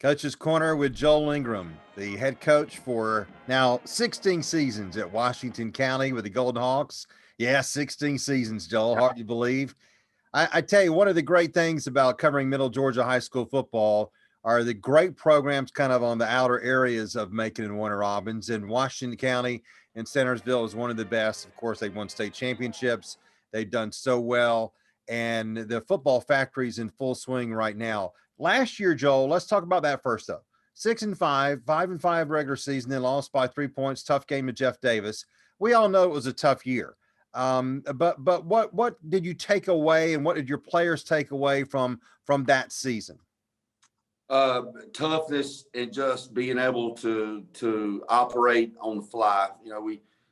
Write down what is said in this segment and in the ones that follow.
Coach's Corner with Joel Ingram, the head coach for now 16 seasons at Washington County with the Golden Hawks. Yeah, 16 seasons, Joel. Hard to believe. I tell you, one of the great things about covering Middle Georgia high school football are the great programs kind of on the outer areas of Macon and Warner Robins. And Washington County and Centersville is one of the best. Of course, they've won state championships. They've done so well. And the football factory's in full swing right now. Last year, Joel, let's talk about that first, though. 6-5, 5-5 regular season, then lost by 3 points. Tough game to Jeff Davis. We all know it was a tough year. But what did you take away, and what did your players take away from that season? Toughness and just being able to operate on the fly.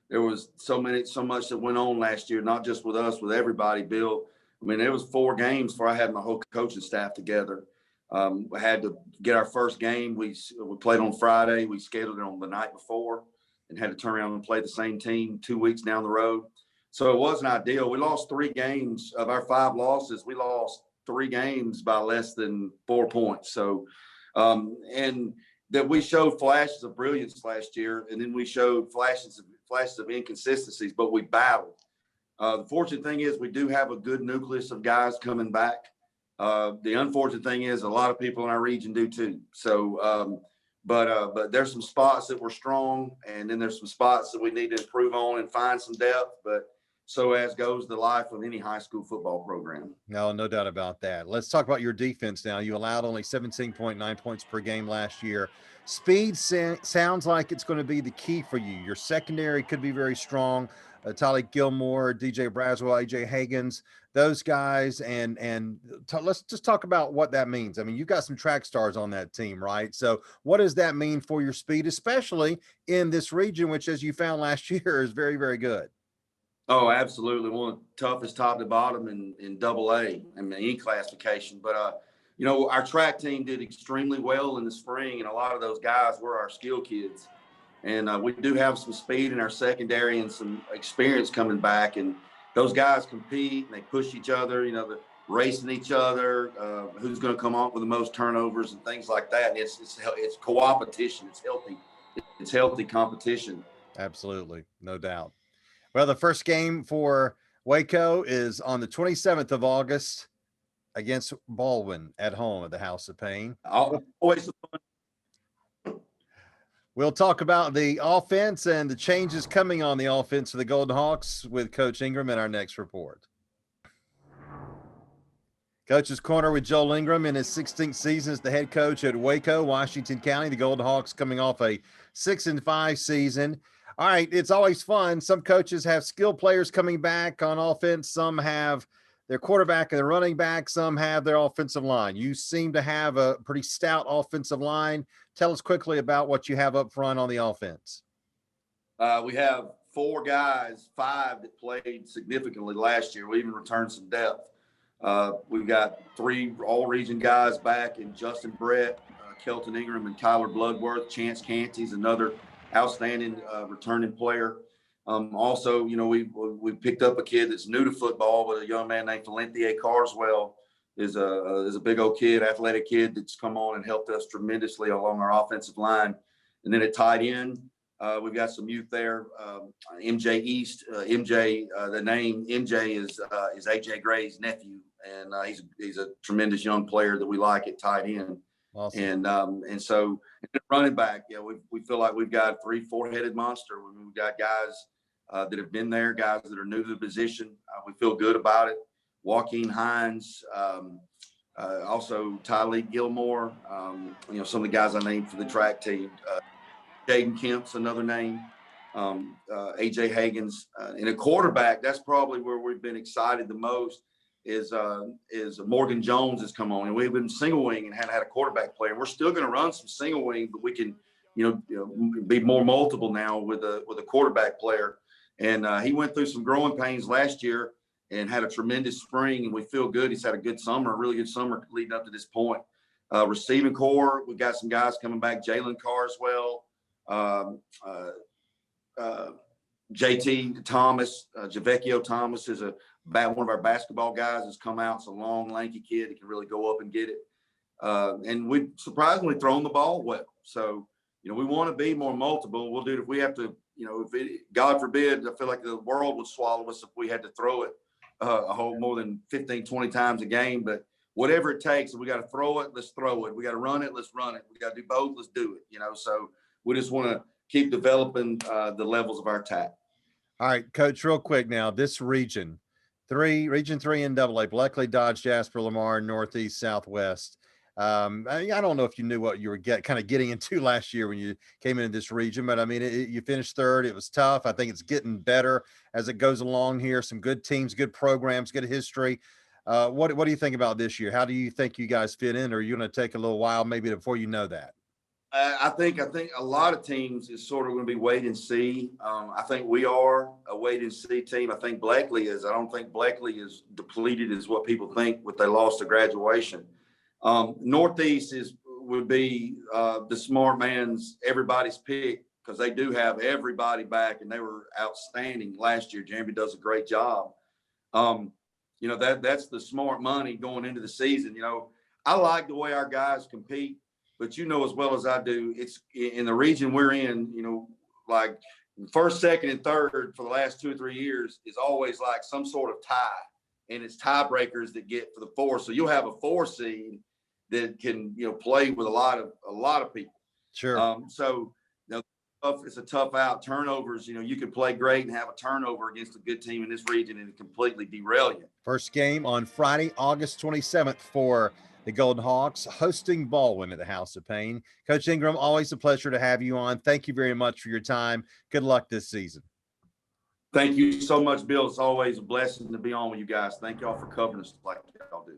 There was so much that went on last year, not just with us, with everybody. Bill, I mean, there was 4 games before I had my whole coaching staff together. We had to get our first game. We played on Friday. We scheduled it on the night before, and had to turn around and play the same team 2 weeks down the road. So it wasn't ideal. We lost 3 games of our 5 losses. We lost 3 games by less than 4 points. So, and that we showed flashes of brilliance last year, and then we showed flashes of inconsistencies, but we battled. The fortunate thing is we do have a good nucleus of guys coming back. The unfortunate thing is a lot of people in our region do too. So, but there's some spots that we're strong, and then there's some spots that we need to improve on and find some depth. But so as goes the life of any high school football program. No doubt about that. Let's talk about your defense now. You allowed only 17.9 points per game last year. Speed sounds like it's going to be the key for you. Your secondary could be very strong. Tolly Gilmore, DJ Braswell, AJ Hagens, those guys. And let's just talk about what that means. I mean, you've got some track stars on that team, right? So what does that mean for your speed, especially in this region, which, as you found last year, is very, very good? Oh, absolutely. One of the toughest top to bottom in double A and the E classification. But, our track team did extremely well in the spring, and a lot of those guys were our skill kids. And we do have some speed in our secondary and some experience coming back. And those guys compete and they push each other, the racing each other, who's going to come up with the most turnovers and things like that. And it's co-opetition. It's healthy. It's healthy competition. Absolutely. No doubt. Well, the first game for Waco is on the 27th of August against Baldwin at home at the House of Pain. Always fun. We'll talk about the offense and the changes coming on the offense for the Golden Hawks with Coach Ingram in our next report. Coach's Corner with Joel Ingram in his 16th season as the head coach at Waco, Washington County. The Golden Hawks coming off a 6-5 season. All right, it's always fun. Some coaches have skilled players coming back on offense. Some have their quarterback and their running back. Some have their offensive line. You seem to have a pretty stout offensive line. Tell us quickly about what you have up front on the offense. We have 4 guys, 5 that played significantly last year. We even returned some depth. We've got 3 all-region guys back in Justin Brett, Kelton Ingram, and Tyler Bloodworth. Chance Canty's another outstanding returning player. Also, we picked up a kid that's new to football, but a young man named Valentier Carswell is a big old kid, athletic kid that's come on and helped us tremendously along our offensive line. And then at tight end, we've got some youth there. MJ East, the name MJ is AJ Gray's nephew, and he's a tremendous young player that we like at tight end. Awesome. And so running back, we feel like we've got 3-4-headed monster. We've got guys that have been there, guys that are new to the position. We feel good about it. Joaquin Hines, also Tylee Gilmore, some of the guys I named for the track team. Jaden Kemp's another name. AJ Hagens, and a quarterback. That's probably where we've been excited the most. Is Morgan Jones has come on, and we've been single wing and had a quarterback player. We're still going to run some single wing, but we can, be more multiple now with a quarterback player. And he went through some growing pains last year and had a tremendous spring, and we feel good. He's had a good summer, a really good summer leading up to this point. Receiving core, we've got some guys coming back. Jalen Carswell, JT Thomas, Javecchio Thomas is one of our basketball guys has come out. It's a long, lanky kid that can really go up and get it. And we surprisingly thrown the ball well. So, we want to be more multiple. We'll do it if we have to, God forbid, I feel like the world would swallow us if we had to throw it a whole more than 15, 20 times a game. But whatever it takes, if we got to throw it, let's throw it. We got to run it, let's run it. We got to do both, let's do it. So we just want to keep developing the levels of our attack. All right, Coach, real quick now, this region 3 in AA, Bleckley, Dodge, Jasper, Lamar, Northeast, Southwest. I don't know if you knew what you were getting into last year when you came into this region, but I mean, you finished third. It was tough. I think it's getting better as it goes along here. Some good teams, good programs, good history. What do you think about this year? How do you think you guys fit in? Or are you going to take a little while maybe before you know that? I think a lot of teams is sort of going to be wait and see. I think we are a wait and see team. I think Bleckley is. I don't think Bleckley is depleted as what people think with they lost to graduation. Northeast would be the smart man's everybody's pick because they do have everybody back and they were outstanding last year. Jeremy does a great job. That's the smart money going into the season. I like the way our guys compete. But as well as I do, it's in the region we're in, like first, second, and third for the last 2 or 3 years is always like some sort of tie. And it's tiebreakers that get for the 4. So you'll have a 4 seed that can, play with a lot of people. Sure. So it's a tough out. Turnovers, you can play great and have a turnover against a good team in this region and it completely derail you. First game on Friday, August 27th for the Golden Hawks hosting Baldwin at the House of Pain. Coach Ingram, always a pleasure to have you on. Thank you very much for your time. Good luck this season. Thank you so much, Bill. It's always a blessing to be on with you guys. Thank y'all for covering us like y'all do.